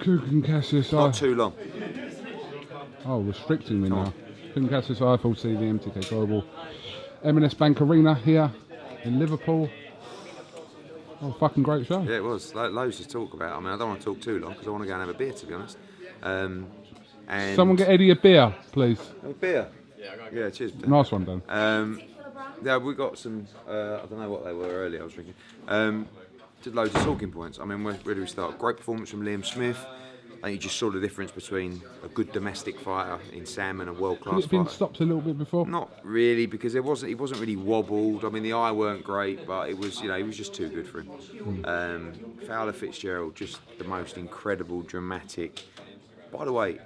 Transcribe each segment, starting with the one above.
Kugan Cassius. Not too long. Oh, restricting me now. Kugan Cassius, IFLC, the MTK Global. M&S Bank Arena here in Liverpool. Oh, fucking great show. Yeah, it was. Loads to talk about. I mean, I don't want to talk too long because I want to go and have a beer, to be honest. And Someone get Eddie a beer, please. A beer? Yeah, cheers. Nice one, Dan. Yeah, we got some, I don't know what they were earlier, I was drinking. Did loads of talking points. I mean, where do we start? Great performance from Liam Smith. I think you just saw the difference between a good domestic fighter in Sam and a world-class fighter. Had it been stopped a little bit before? Not really, because he wasn't really wobbled. I mean, the eye weren't great, but it was, he was just too good for him. Fowler Fitzgerald, just the most incredible, dramatic. By the way,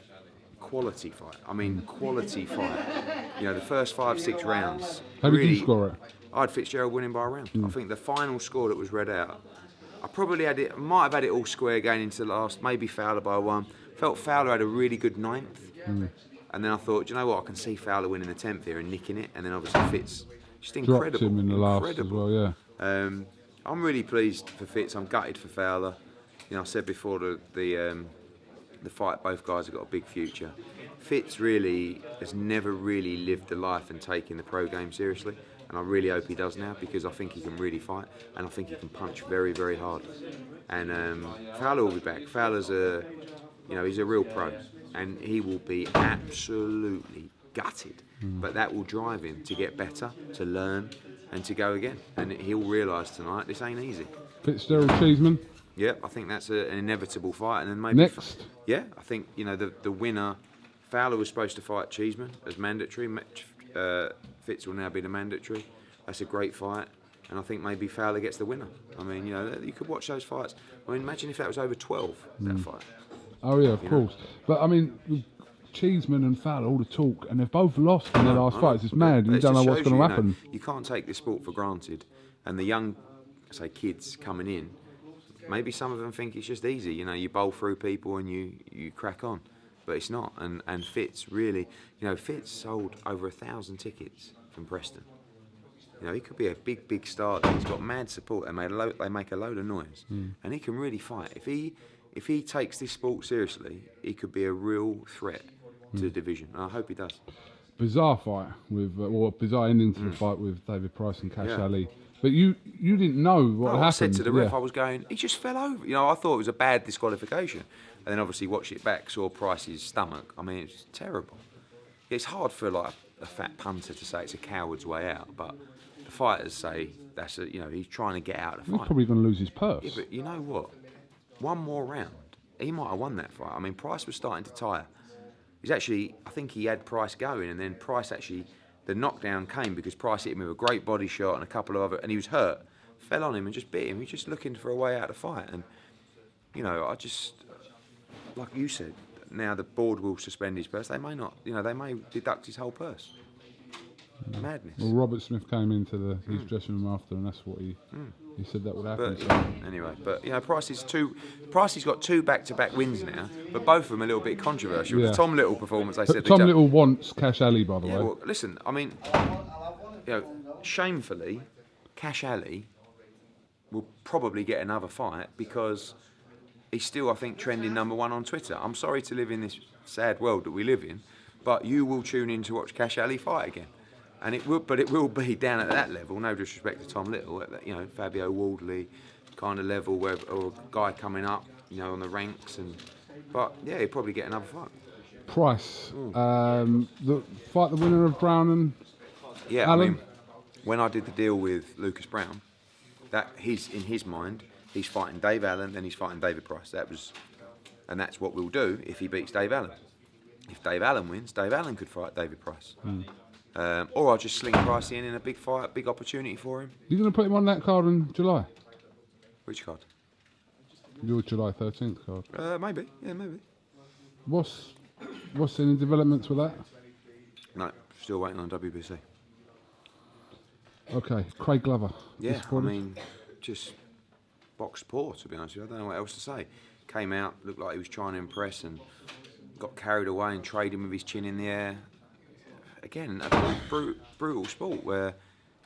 quality fight. I mean, quality fight. The first 5-6 rounds. How did you score it? I had Fitzgerald winning by a round. I think the final score that was read out, I probably might have had it all square going into the last, maybe Fowler by one. Felt Fowler had a really good ninth. And then I thought, do you know what, I can see Fowler winning the 10th here and nicking it. And then obviously Fitz, just incredible. Dropped him in the last as well, yeah. I'm really pleased for Fitz. I'm gutted for Fowler. I said before the fight, both guys have got a big future. Fitz really has never really lived the life and taken the pro game seriously. And I really hope he does now, because I think he can really fight and I think he can punch very, very hard. And Fowler will be back. Fowler's he's a real pro, and he will be absolutely gutted. But that will drive him to get better, to learn, and to go again. And he'll realise tonight this ain't easy. Fitzgerald Cheeseman. Yeah, I think that's an inevitable fight. And then maybe next. Yeah, I think the winner. Fowler was supposed to fight Cheeseman as mandatory. Fitz will now be the mandatory. That's a great fight, and I think maybe Fowler gets the winner. I mean, you could watch those fights. I mean, imagine if that was over 12, that fight. Oh yeah, of course. But I mean, Cheeseman and Fowler, all the talk, and they've both lost in their last fights. It's mad. You don't know what's going to happen. You can't take this sport for granted, and the young, say, kids coming in, maybe some of them think it's just easy. You bowl through people and you crack on. But it's not, and Fitz really, Fitz sold over 1,000 tickets from Preston. He could be a big star. He's got mad support. They make a load of noise, and he can really fight. If he takes this sport seriously, he could be a real threat to the division. And I hope he does. Bizarre fight bizarre ending to the fight with David Price and Kash Ali. But you didn't know what happened. I said to the ref, I was going, he just fell over. I thought it was a bad disqualification. And then obviously watched it back, saw Price's stomach. I mean, it's terrible. It's hard for like a fat punter to say it's a coward's way out, but the fighters say that's he's trying to get out of the fight. He's probably going to lose his purse. Yeah, but you know what? One more round, he might have won that fight. I mean, Price was starting to tire. I think he had Price going, and then Price the knockdown came because Price hit him with a great body shot and a couple of other, and he was hurt. Fell on him and just bit him. He was just looking for a way out of the fight, and like you said, now the board will suspend his purse. They may not, they may deduct his whole purse. Madness. Well, Robert Smith came into his dressing room after, and that's what he said that would happen. But Pricey's got 2 back-to-back wins now, but both of them a little bit controversial. Yeah. The Tom Little performance, they said. Tom Little wants Kash Ali, by the way. Well, listen, I mean, shamefully, Kash Ali will probably get another fight because he's still, I think, trending #1 on Twitter. I'm sorry to live in this sad world that we live in, but you will tune in to watch Kash Ali fight again. And it will be down at that level, no disrespect to Tom Little, at that, Fabio Wardley kind of level, or a guy coming up, on the ranks. But yeah, he'll probably get another fight. Price, the winner of Brown and Allen? I mean, when I did the deal with Lucas Brown, in his mind, he's fighting Dave Allen, then he's fighting David Price. And that's what we'll do if he beats Dave Allen. If Dave Allen wins, Dave Allen could fight David Price. Or I'll just sling Price in a big fight, big opportunity for him. You're going to put him on that card in July? Which card? Your July 13th card. Maybe. Yeah, maybe. What's any developments with that? No, still waiting on WBC. Okay, Craig Glover. Yeah, I mean, just boxed poor, to be honest with you. I don't know what else to say. Came out, looked like he was trying to impress and got carried away and trading with his chin in the air. Again, a brutal sport where,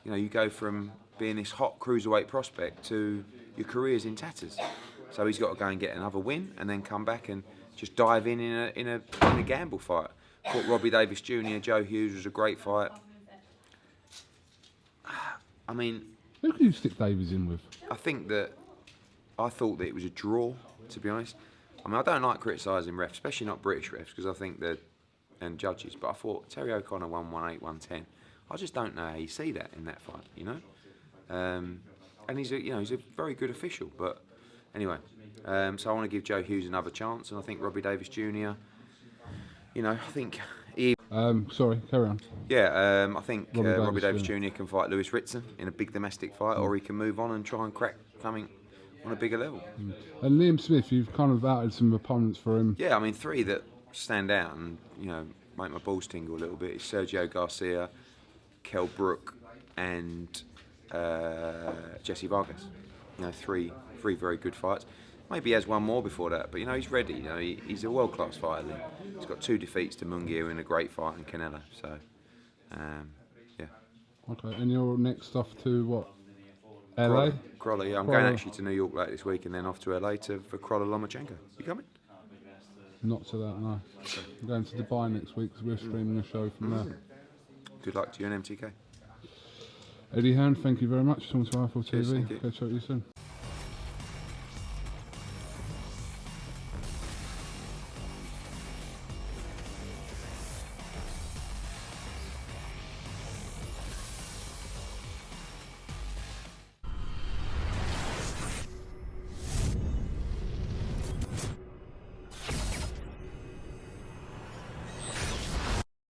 you go from being this hot cruiserweight prospect to your career's in tatters. So he's got to go and get another win and then come back and just dive in a gamble fight. Thought Robbie Davis Jr., Joe Hughes was a great fight. I mean, who can you stick Davies in with? I thought that it was a draw, to be honest. I mean, I don't like criticising refs, especially not British refs, because I think and judges. But I thought Terry O'Connor won 1-8, 1-10. I just don't know how you see that in that fight, you know. And he's a very good official. But anyway, so I want to give Joe Hughes another chance, and I think Robbie Davis Jr. I think he. Sorry, carry on. Yeah, I think Robbie Davis Jr. Jr. can fight Lewis Ritson in a big domestic fight, or he can move on and try and crack something on a bigger level. And Liam Smith, you've kind of outed some opponents for him. Yeah, I mean, 3 that stand out and make my balls tingle a little bit is Sergio Garcia, Kell Brook, and Jesse Vargas. 3 very good fights. Maybe he has one more before that, but he's ready. He's a world-class fighter. He's got 2 defeats to Munguia in a great fight in Canelo. So, yeah. Okay, and you're next off to what? LA? Crawley, yeah. I'm going actually to New York later this week and then off to LA for Krolla Lomachenko. You coming? Not to that, no. I'm going to Dubai next week because we're streaming a show from there. Good luck to you and MTK. Eddie Hearn, thank you very much. Talking to Rifle Cheers, TV. thank you. Catch up with you soon.